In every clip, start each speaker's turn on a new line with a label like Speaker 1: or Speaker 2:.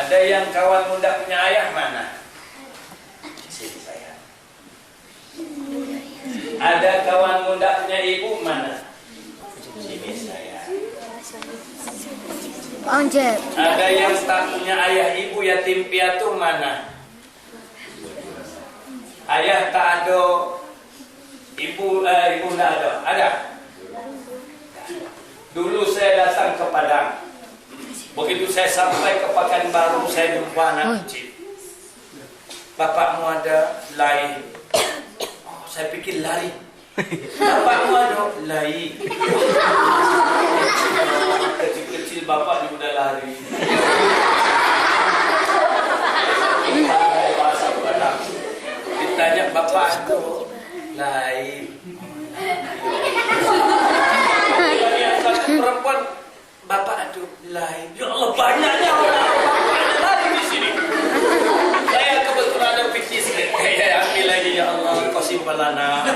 Speaker 1: Ada yang kawan muda punya ayah mana? Sini saya. Ada kawan muda punya ibu mana? Sini saya. Ada yang tak punya ayah ibu yatim piatu mana? Ayah tak ada, ibu tak ada. Ada? Dulu saya datang ke Padang. Begitu saya sampai ke Pekanbaru, saya jumpa anak kecil. Bapakmu ada? Lain. Oh, saya pikir lari. Bapakmu ada? Lain. Kecil-kecil bapak juga udah lari. Bahasa Padang. Ditanya bapak ada? Lain. Perempuan, bapak ada? Lain. Ya Allah, banyaknya orang ada lari di sini. Saya kebetulan ada fikir sikit. Saya ambil lagi, ya Allah, kau simpan anak.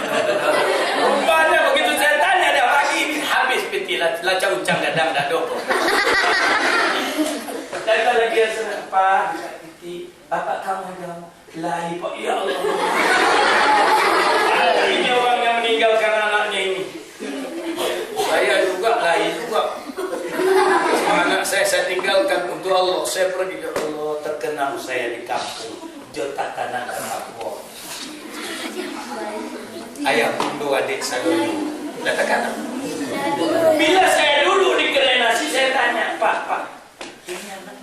Speaker 1: Rupanya begitu saya tanya dia pagi ini habis piti laca uncang gadang dah doko. Saya lagi senang Pak, bisa piti. Bapak kamu ada? Lain Pak. Ya Allah. Ini orang yang meninggalkan anaknya ini. Saya juga lain juga. Anak saya tinggalkan untuk Allah. Saya pergi ke Allah, terkenang saya di kampung Jota Tanah dan Papua. Ayah dulu adik saya dulu. Katakan. Bila saya dulu di kedai nasi, saya tanya, Pak, ini anak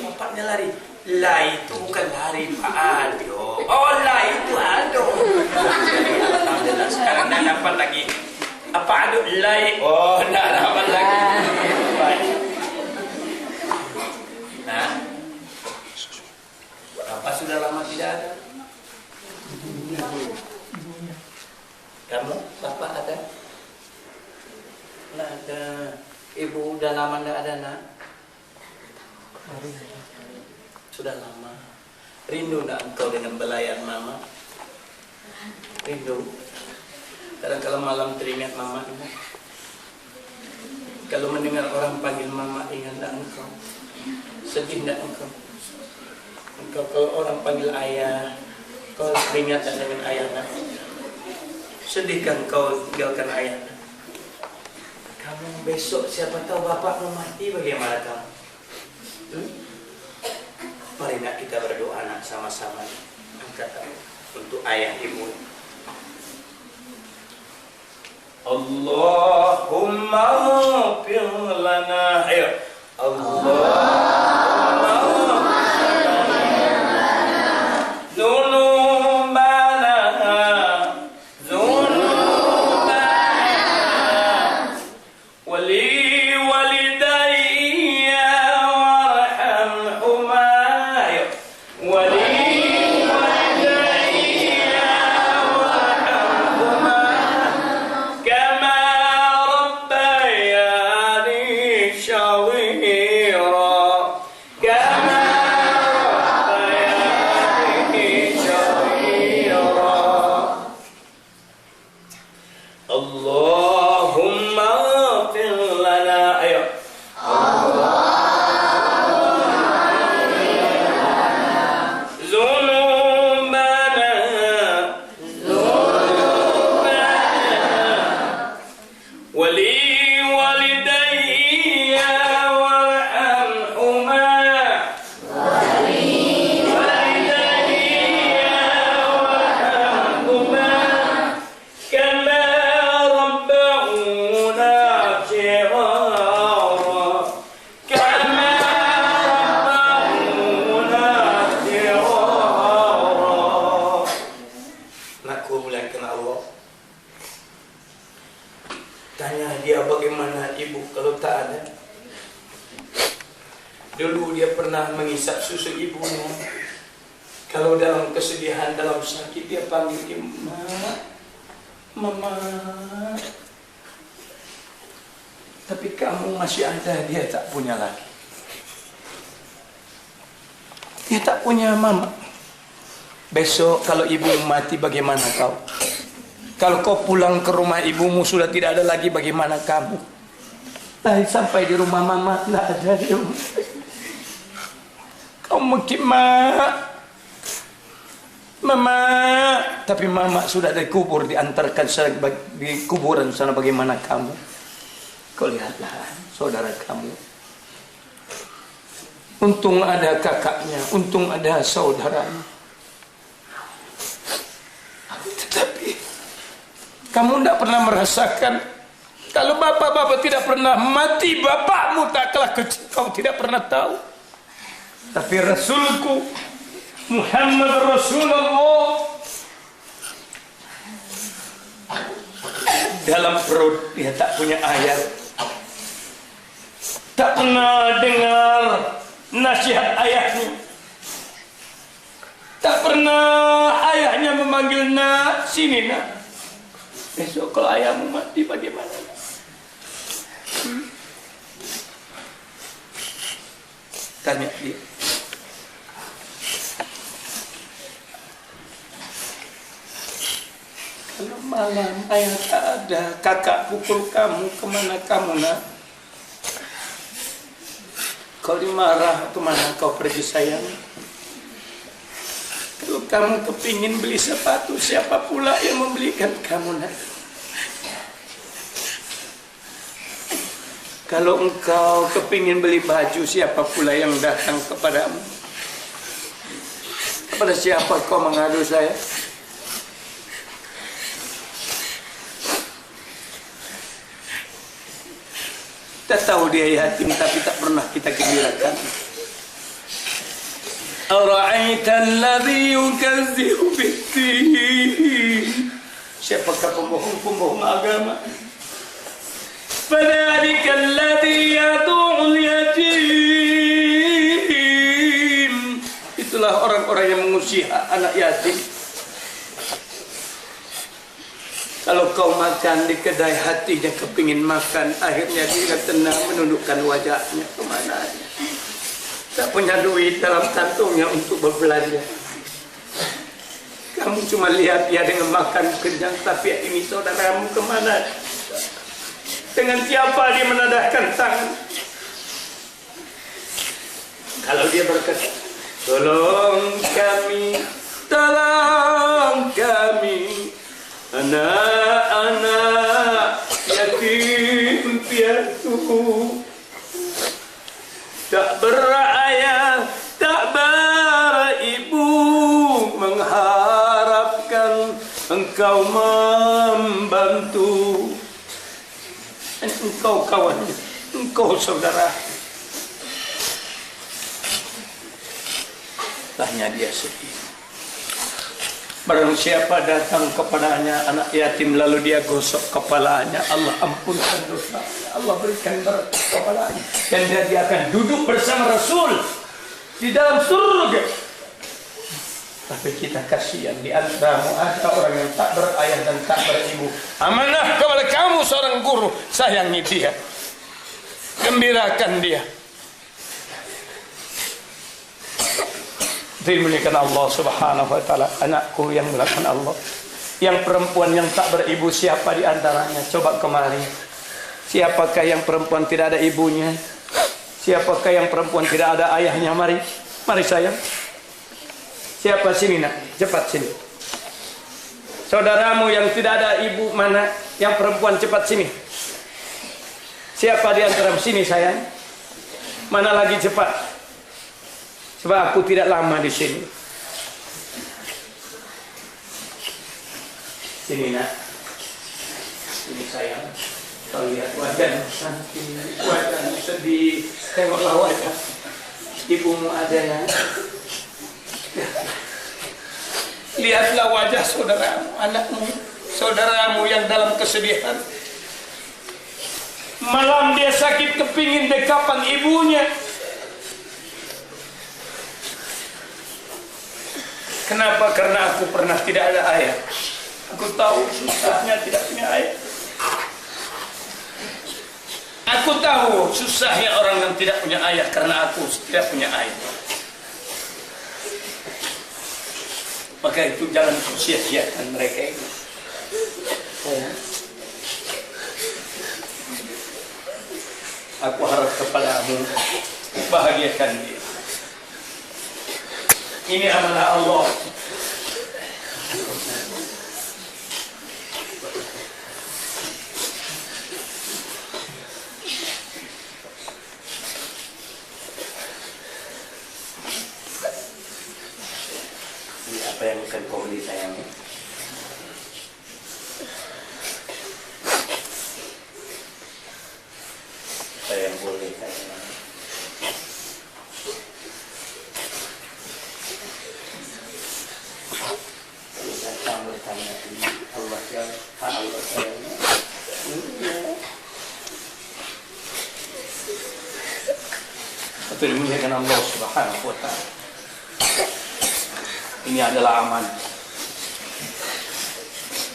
Speaker 1: bapaknya lari. Lah itu bukan lari Pak Ado. Oh lah itu Ado. Alhamdulillah sekarang dah dapat lagi. Apa Ado lai? Oh dah dapat lagi. Nah, Bapak sudah lama tidak ada. Kamu, Bapak ada? Tidak ada. Ibu udah lama tidak ada, nak? Sudah lama. Rindu tak engkau dengan belayan mama? Rindu. Kadang kalau malam teringat mama ingat. Kalau mendengar orang panggil mama ingat tak engkau? Sedih tak engkau? Engkau kalau orang panggil ayah, kau teringat tak dengan ayah nak? Sedih kan kau tinggalkan ayah nak? Kamu besok siapa tahu bapakmu mati, bagaimana kamu? Mari nak kita berdoa nak sama-sama. Angkat untuk ayah ibu. Allahumma ighfir lana. Ayo. Allahumma ighfir lana dzunubana wali walidayya warhamhuma. Ayo. Wali tanya dia bagaimana ibu kalau tak ada. Dulu dia pernah mengisap susu ibunya. Kalau dalam kesedihan, dalam sakit dia panggil Mama. Tapi kamu masih ada, dia tak punya lagi. Dia tak punya mama. Besok kalau ibu mati bagaimana kau? Kalau kau pulang ke rumah ibumu sudah tidak ada lagi, bagaimana kamu? Sampai di rumah mama tidak ada di rumah. Kau mungkin mak, mama, tapi mama sudah dikubur, diantarkan di kuburan sana. Bagaimana kamu? Kau lihatlah saudara kamu. Untung ada kakaknya, untung ada saudaranya. Tetapi kamu tidak pernah merasakan. Kalau bapak-bapak tidak pernah mati, bapakmu tak kalah kecil, kau tidak pernah tahu. Tapi Rasulku Muhammad Rasulullah dalam perut dia tak punya ayah, tak pernah dengar nasihat ayahnya, tak pernah ayahnya memanggil nak, sini nak. Besok kalau ayahmu mati bagaimana? Tanya dia. Kalau malam ayah tak ada, kakak pukul kamu, kemana kamu nak? Kau dimarah, kemana kau pergi sayang? Kalau kamu kepingin beli sepatu, siapa pula yang membelikan kamu nak? Kalau engkau kepingin beli baju, siapa pula yang datang kepadamu? Kepada siapa kau mengadu saya? Kita tahu dia yatim, tapi tak pernah kita gembirakan. Ara'aita alladhi yukazzibu bid-din. Siapakah pembohong-pembohong agama? Fadzalika alladhi yad'ul yatim. Itulah orang-orang yang mengusir anak yatim. Kalau kau makan di kedai, hatinya kepingin makan, akhirnya dia tenang menundukkan wajahnya kemana. Tak punya duit dalam kantongnya untuk berbelanja. Kamu cuma lihat dia dengan makan kenyang, tapi ini saudaramu kemana? Dengan siapa dia menadahkan tangan? Kalau dia berkata, tolong kami, anak-anak yatim piatu, tak berayah, tak beribu, mengharapkan engkau membantu. Engkau kawan, engkau saudara. Tanya dia sedih. Barang siapa datang kepadanya anak yatim lalu dia gosok kepalanya, Allah ampunkan dosa, Allah berikan berkat kepalanya, dan dia akan duduk bersama Rasul di dalam surga. Tapi kita kasihan, di antaramu ada orang yang tak berayah dan tak beribu. Amanah kepada kamu seorang guru, sayangi dia, gembirakan dia. Dimuliakan Allah Subhanahu wa taala. Anakku yang melakukan Allah, yang perempuan yang tak beribu, siapa di antaranya? Coba kemari. Siapakah yang perempuan tidak ada ibunya? Siapakah yang perempuan tidak ada ayahnya? Mari, mari sayang. Siapa sini nak? Cepat sini. Saudaramu yang tidak ada ibu mana? Yang perempuan cepat sini. Siapa di antara sini sayang? Mana lagi cepat? Sebab aku tidak lama di sini. Sini nak. Sini sayang. Kau lihat wajahmu cantik, wajahmu sedih. Tengoklah wajah ibumu ada ya. Lihatlah wajah saudaramu, anakmu, saudaramu yang dalam kesedihan. Malam dia sakit kepingin dekapan ibunya. Kenapa? Karena aku pernah tidak ada ayah. Aku tahu susahnya tidak punya ayah. Aku tahu susahnya orang yang tidak punya ayah, karena aku tidak punya ayah. Maka itu jangan sia-siakan mereka itu. Aku harap kepadamu, bahagiakan dia. Ini amanah Allah. Ini apa yang akan kau beli sayang? Apa yang boleh sayang? Allah ya, Allah sayangnya. Itu dimuliakan Allah Subhanahu wa ta'ala. Ini adalah aman.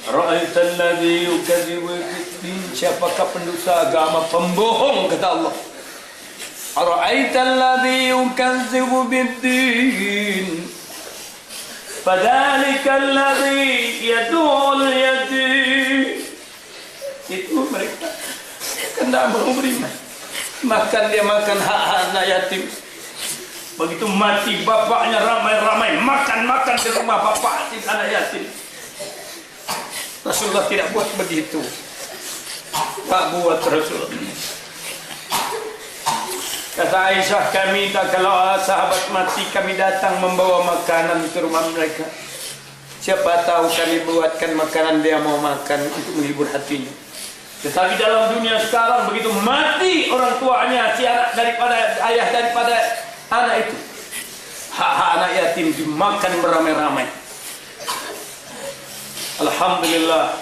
Speaker 1: Ra'aital ladzi yukadzibu biddin, siapakah pendusta agama, pembohong kata Allah. Ra'aital ladzi yukadzibu biddin, fadzalikal ladzi yad'ul yatim. Itu mereka tidak mau beri makan, dia makan hak anak yatim. Begitu mati bapaknya ramai-ramai makan di rumah bapak anak yatim. Rasulullah tidak buat begitu. Tak buat Rasulullah. Kata Aisyah, kami tak, kalau sahabat mati kami datang membawa makanan ke rumah mereka. Siapa tahu kami buatkan makanan dia mau makan untuk menghibur hatinya. Tetapi dalam dunia sekarang begitu mati orang tuanya, si anak daripada ayah daripada anak itu, hak anak yatim dimakan beramai-ramai. Alhamdulillah,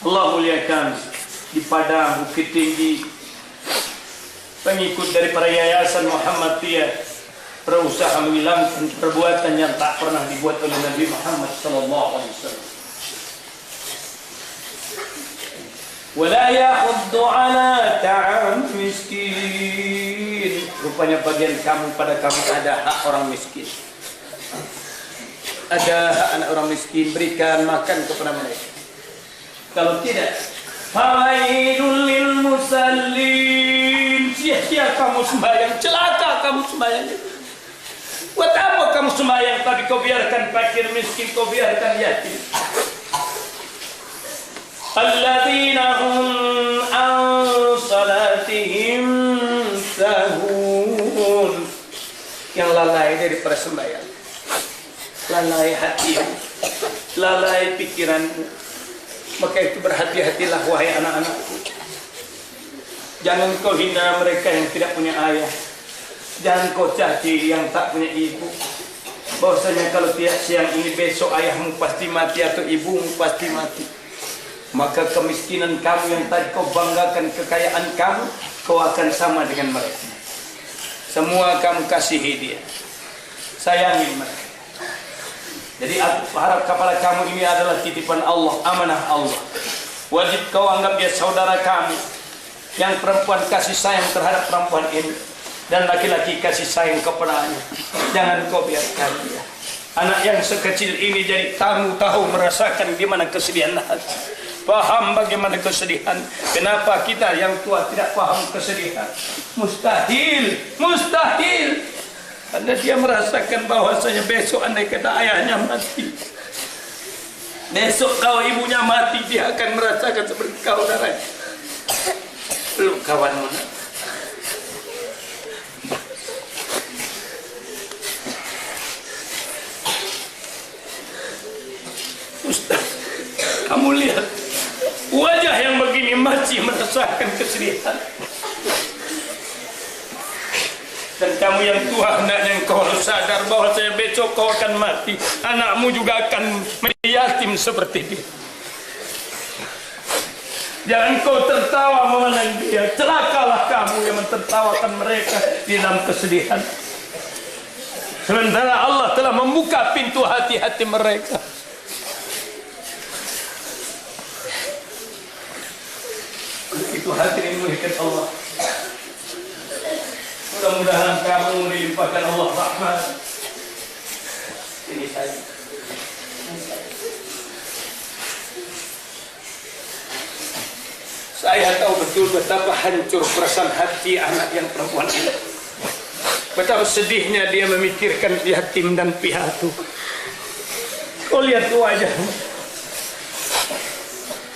Speaker 1: Allah muliakan di Padang Bukit Tinggi, pengikut dari para yayasan Muhammadiyah berusaha menghilangkan perbuatan yang tak pernah dibuat oleh Nabi Muhammad SAW. Wala yahuddu ala ta'am miskin. Rupanya bagian kamu pada kamu ada hak orang miskin. Ada hak anak orang miskin, berikan makan kepada mereka. Kalau tidak, fawailul lil musallin. Sia-sia kamu sembahyang, celaka kamu sembahyang. Buat apa kamu sembahyang tapi kau biarkan fakir miskin, kau biarkan yatim. Alladzina hum an salatihim sahun. Yang lalai dari persembahyang, lalai hati, lalai pikiranmu. Maka itu berhati-hatilah wahai anak-anakku. Jangan kau hina mereka yang tidak punya ayah. Jangan kau caci yang tak punya ibu. Bahwasanya kalau tiap siang ini besok ayahmu pasti mati atau ibumu pasti mati. Maka kemiskinan kamu yang tadi kau banggakan kekayaan kamu, kau akan sama dengan mereka. Semua kamu kasihi dia, sayangi mereka. Jadi aku harap kepala kamu ini adalah titipan Allah, amanah Allah. Wajib kau anggap dia saudara kamu. Yang perempuan kasih sayang terhadap perempuan ini, dan laki-laki kasih sayang kepadanya. Jangan kau biarkan dia. Anak yang sekecil ini jadi tahu merasakan di mana kesedihan hati. Paham bagaimana kesedihan. Kenapa kita yang tua tidak paham kesedihan? Mustahil, mustahil. Karena dia merasakan bahwasanya besok andai kata ayahnya mati, besok kalau ibunya mati, dia akan merasakan seperti kau darahnya. Belum kawanmu. Ustaz, kamu lihat wajah yang begini masih merasakan kesedihan. Dan kamu yang tua, hendaknya kau harus sadar bahwa saya besok kau akan mati. Anakmu juga akan menjadi yatim seperti dia. Jangan kau tertawa memandang dia. Celakalah kamu yang mentertawakan mereka di dalam kesedihan. Sementara Allah telah membuka pintu hati-hati mereka. Itu hadirin muliakan Allah. Mudah-mudahan kamu dilimpahkan Allah rahmat. Ini saya. Saya tahu betul betapa hancur perasaan hati anak yang perempuan ini. Betapa sedihnya dia memikirkan yatim dan piatu. Kau lihat wajahnya.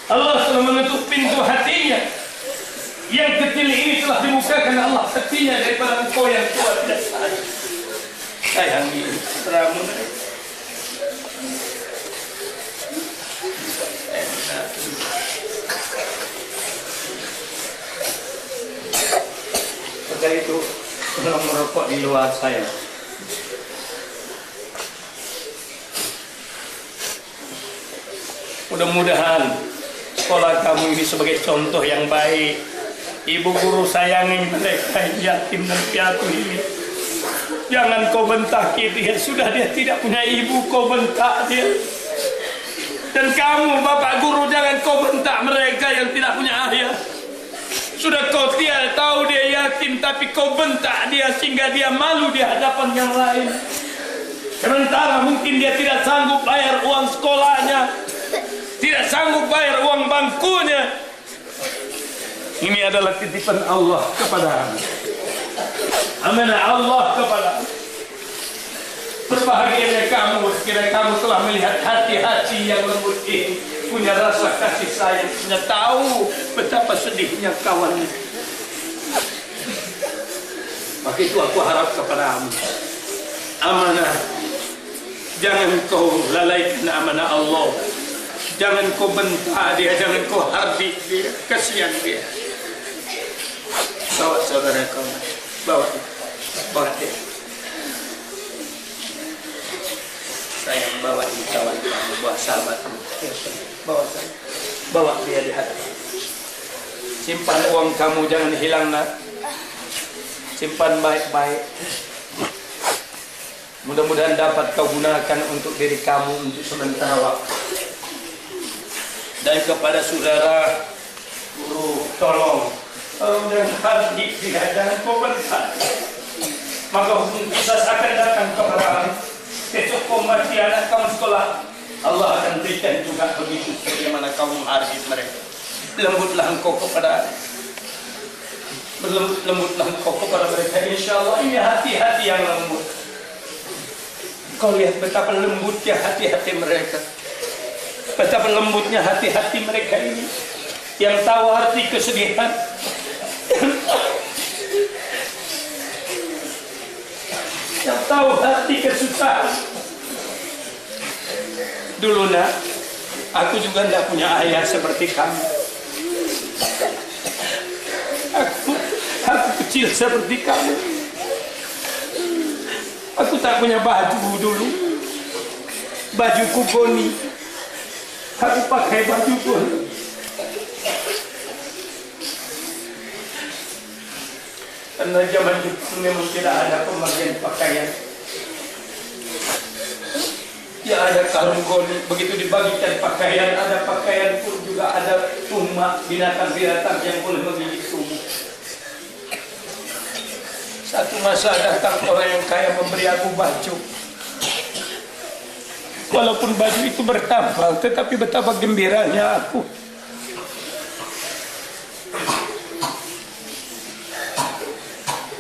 Speaker 1: Allah telah menutup pintu hatinya. Yang kecil ini telah dibukakan Allah hatinya daripada engkau yang tua tidak sayang. Sayangi putramu. Karena itu belum merokok di luar saya. Mudah-mudahan sekolah kamu ini sebagai contoh yang baik. Ibu guru sayangi mereka yatim dan piatu ini. Jangan kau bentaki dia. Sudah dia tidak punya ibu, kau bentak dia. Dan kamu bapak guru jangan kau bentak mereka yang tidak punya ayah. Sudah kau tidak tahu dia yatim, tapi kau bentak dia sehingga dia malu di hadapan yang lain. Sementara mungkin dia tidak sanggup bayar uang sekolahnya, tidak sanggup bayar uang bangkunya. Ini adalah titipan Allah kepada amanah Allah kepada. Berbahagianya kamu sekiranya kamu telah melihat hati-hati yang lembut ini, punya rasa kasih sayang, punya tahu betapa sedihnya kawannya. Maka itu aku harap kepadamu, amanah, jangan kau lalaikan amanah Allah. Jangan kau bentak dia, jangan kau hardik dia, kasihan dia. Bawa saudara kau, bawa dia. Sayang, bawa di kawan kamu, bawa sahabatmu, bawa dia di hati. Simpan uang kamu, jangan hilang nak. Simpan baik-baik. Mudah-mudahan dapat kau gunakan untuk diri kamu untuk sementara waktu. Dan kepada saudara guru, tolong jangan hardik dia, jangan kau bentak. Maka hukum kisah akan datang kepada besok kau mati anak kamu sekolah, Allah akan berikan juga begitu bagaimana kau menghardik mereka. Lembutlah engkau kepada lembutlah engkau kepada mereka. Insya Allah ini hati-hati yang lembut. Kau lihat betapa lembutnya hati-hati mereka, betapa lembutnya hati-hati mereka ini, yang tahu arti kesedihan, yang tahu arti kesusahan. Dulu nak, aku juga tidak punya ayah seperti kamu. Aku kecil seperti kamu. Aku tak punya baju dulu. Bajuku goni. Aku pakai baju goni. Karena zaman Jepang memang tidak ada pembagian pakaian. Ya ada kalung goni, begitu dibagikan pakaian, ada pakaian pun juga ada tumak binatang-binatang yang boleh menggigit tubuh. Satu masa datang orang yang kaya memberi aku baju. Walaupun baju itu bertambal, tetapi betapa gembiranya aku.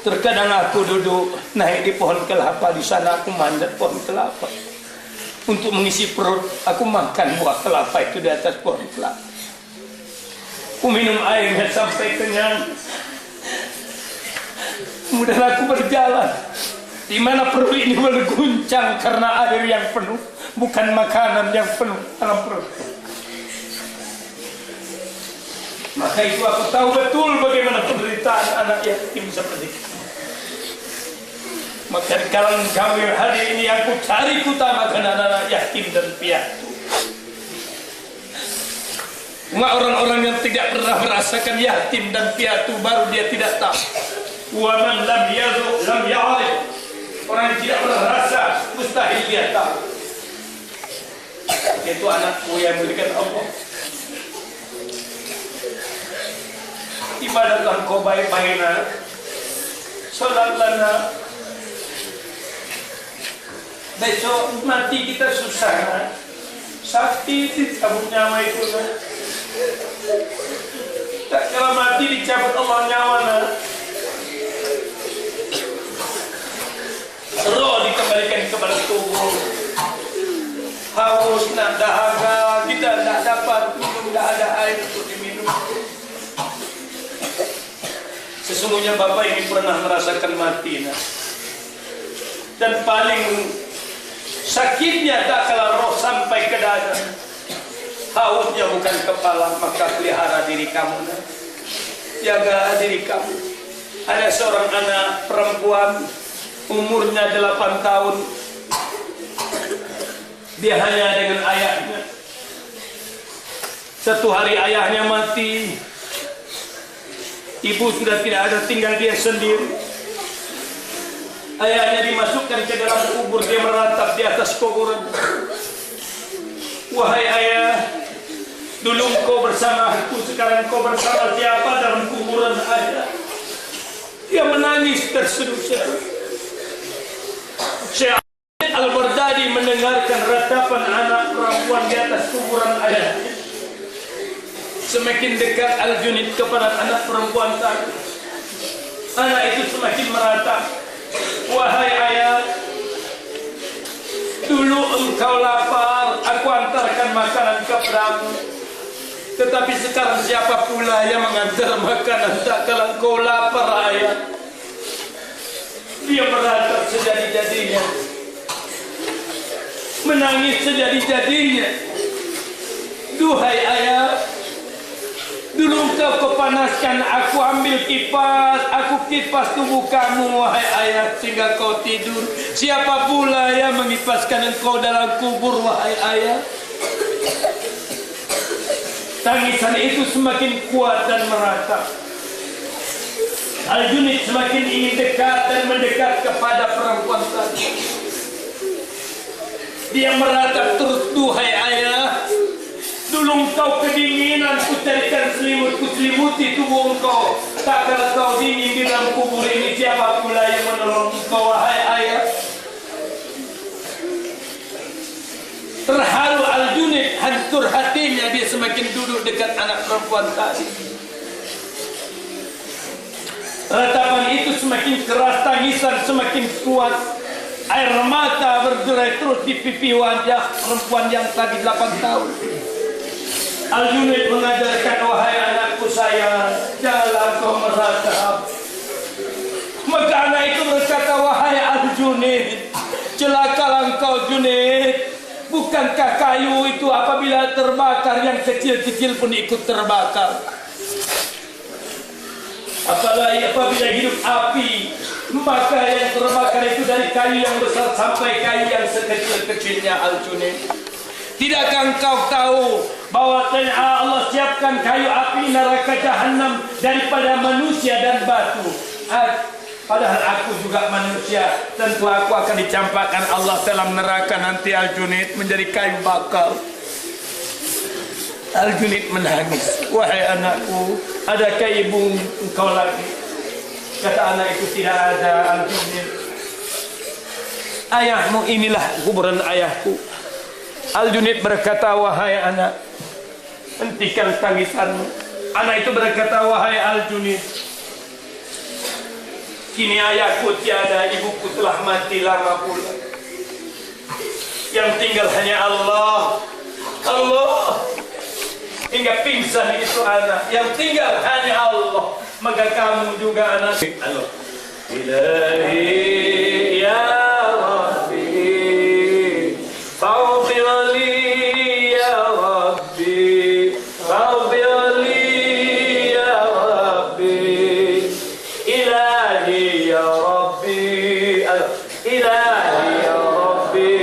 Speaker 1: Terkadang aku duduk naik di pohon kelapa, di sana aku manjat pohon kelapa. Untuk mengisi perut, aku makan buah kelapa itu di atas pohon kelapa. Aku minum airnya sampai kenyang. Kemudian aku berjalan, di mana perut ini berguncang karena air yang penuh, bukan makanan yang penuh dalam perut. Maka itu aku tahu betul bagaimana penderitaan anak yatim seperti itu. Maka di kalangan kami hari ini aku cari utamakan anak-anak yatim dan piatu. Orang-orang yang tidak pernah merasakan yatim dan piatu baru dia tidak tahu. Wa man lam yazuq lam ya'rif. Orang yang tidak pernah rasa mustahil dia tahu. Itu anakku yang memberikan Allah. Ibadatlah kau baik-baik nak. Salatlah nak. Besok mati kita susah nak. Sakti dicabut nyawa itu nak. Tak kala mati dicabut Allah nyawa nak. Sesungguhnya Bapak ini pernah merasakan mati, nak. Dan paling sakitnya tak kala roh sampai ke dada. Hausnya bukan kepala, maka pelihara diri kamu, nak. Jaga diri kamu. Ada seorang anak perempuan, umurnya 8 tahun. Dia hanya dengan ayahnya. Satu hari ayahnya mati. Ibu sudah tidak ada, tinggal dia sendiri. Ayahnya dimasukkan ke dalam kubur, dia meratap di atas kuburan. Wahai ayah, dulu engkau bersama aku, sekarang engkau bersama siapa dalam kuburan ayah? Dia menangis terseduh-seduh. Syekh Al-Baghdadi mendengarkan ratapan anak perempuan di atas kuburan ayahnya. Semakin dekat Al-Junaid kepada anak perempuan tadi, anak itu semakin meratap. Wahai ayah, dulu engkau lapar, aku antarkan makanan kepadamu. Tetapi sekarang siapa pula yang mengantar makanan tak kala engkau lapar, ayah? Dia meratap sejadi-jadinya, menangis sejadi-jadinya. Duhai ayah, dulu engkau kepanaskan, aku ambil kipas, aku kipas tubuh kamu, wahai ayah, sehingga kau tidur. Siapa pula yang mengipaskan engkau dalam kubur, wahai ayah? Tangisan itu semakin kuat dan meratap. Al-Junaid semakin ingin dekat dan mendekat kepada perempuan tadi. Dia meratap terus, duhai ayah, dulu engkau kedinginan, ku carikan selimut, ku selimuti tubuh engkau. Tak kala kau dingin di dalam kubur ini, siapa pula yang menolong engkau, wahai ayah? Terharu Al-Junaid, hancur hatinya, dia semakin duduk dekat anak perempuan tadi. Ratapan itu semakin keras, tangisan semakin kuat. Air mata berderai terus di pipi wajah perempuan yang tadi 8 tahun. Al-Junaid mengajarkan, wahai anakku sayang, janganlah kau meratap. Maka anak itu berkata, wahai Al-Junaid, celakalah engkau, Junaid. Bukankah kayu itu apabila terbakar, yang kecil-kecil pun ikut terbakar? Apalagi apabila hidup api, maka yang terbakar itu dari kayu yang besar sampai kayu yang sekecil-kecilnya, Al-Junaid. Tidakkah engkau tahu bahwa Allah siapkan kayu api neraka jahanam daripada manusia dan batu? Padahal aku juga manusia, tentu aku akan dicampakkan Allah dalam neraka nanti, Al-Junaid, menjadi kayu bakar. Al-Junaid menangis. Wahai anakku, adakah ibu engkau lagi? Kata anak itu, tidak ada, Al-Junaid. Ayahmu inilah kuburan ayahku. Al-Junaid berkata, wahai anak, hentikan tangisanmu. Anak itu berkata, wahai Al-Junaid, kini ayahku tiada, ibuku telah mati lama pula. Yang tinggal hanya Allah. Allah. Hingga pingsan itu anak. Yang tinggal hanya Allah. Maka kamu juga anak. Allah. Ilahi ya Rabbi, faghfir li ya Rabbi, faghfir li ya Rabbi. Ilahi ya Rabbi, ilahi ya Rabbi,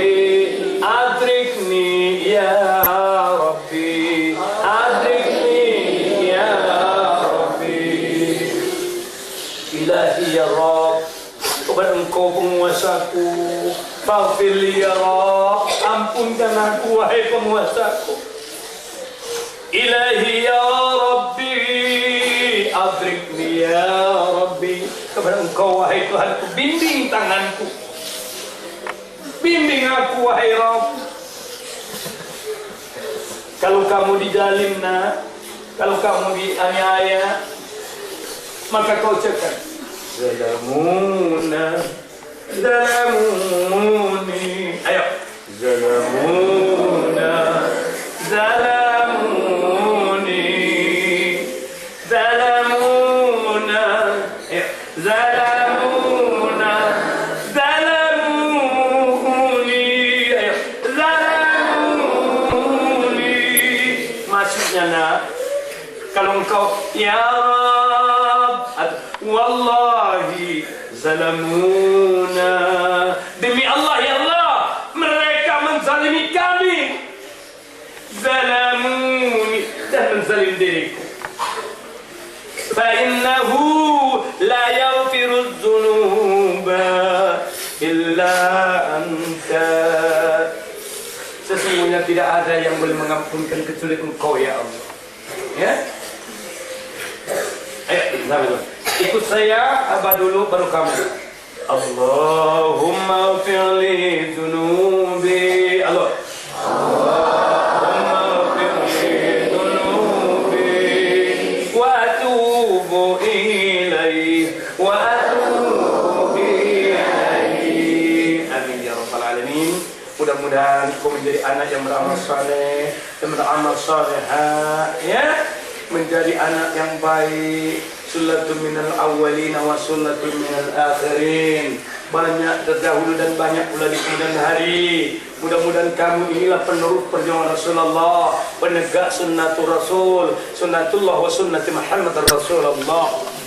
Speaker 1: adrikni ya Rabbi, adrikni ya Rabbi. Ilahi ya Rabb, kepada engkau penguasaku, faghfir li ya Rabb, ampunkan aku wahai penguasaku. Ilahi ya Rabbi, adrikni ya Rabbi, kepada engkau wahai Tuhanku, bimbing tanganku, bimbing aku wahai Rabb. Kalau kamu dizalim, nak, kalau kamu dianiaya, maka kau cakap, zalamuna, zalamuni. Ayo, zalamuna, zalamuni. zalamuna, zalamuni, zalamuni. Maksudnya nak, kalau engkau ya Rabb, wallahi zalamuna, demi Allah ya Allah, mereka menzalimi kami, zalamuni, dan menzalim diriku. فإنه لا يغفر الذنوب إلا أنت. Sesungguhnya tidak ada yang boleh mengampunkan kecuali Engkau ya Allah. Ya? Ayo, ikut saya, Abah dulu baru kamu. Allahumma firli dunubi. Allah. Mudah-mudahan kau menjadi anak yang beramal saleh, yang beramal salihah, ya, menjadi anak yang baik. Sullatun minal awwalin wa sullatun minal akhirin. Banyak terdahulu dan banyak pula di kemudian hari. Mudah-mudahan kamu inilah penerus perjuangan Rasulullah, penegak sunnatul Rasul, sunnatullah wa sunnati Muhammad Rasulullah.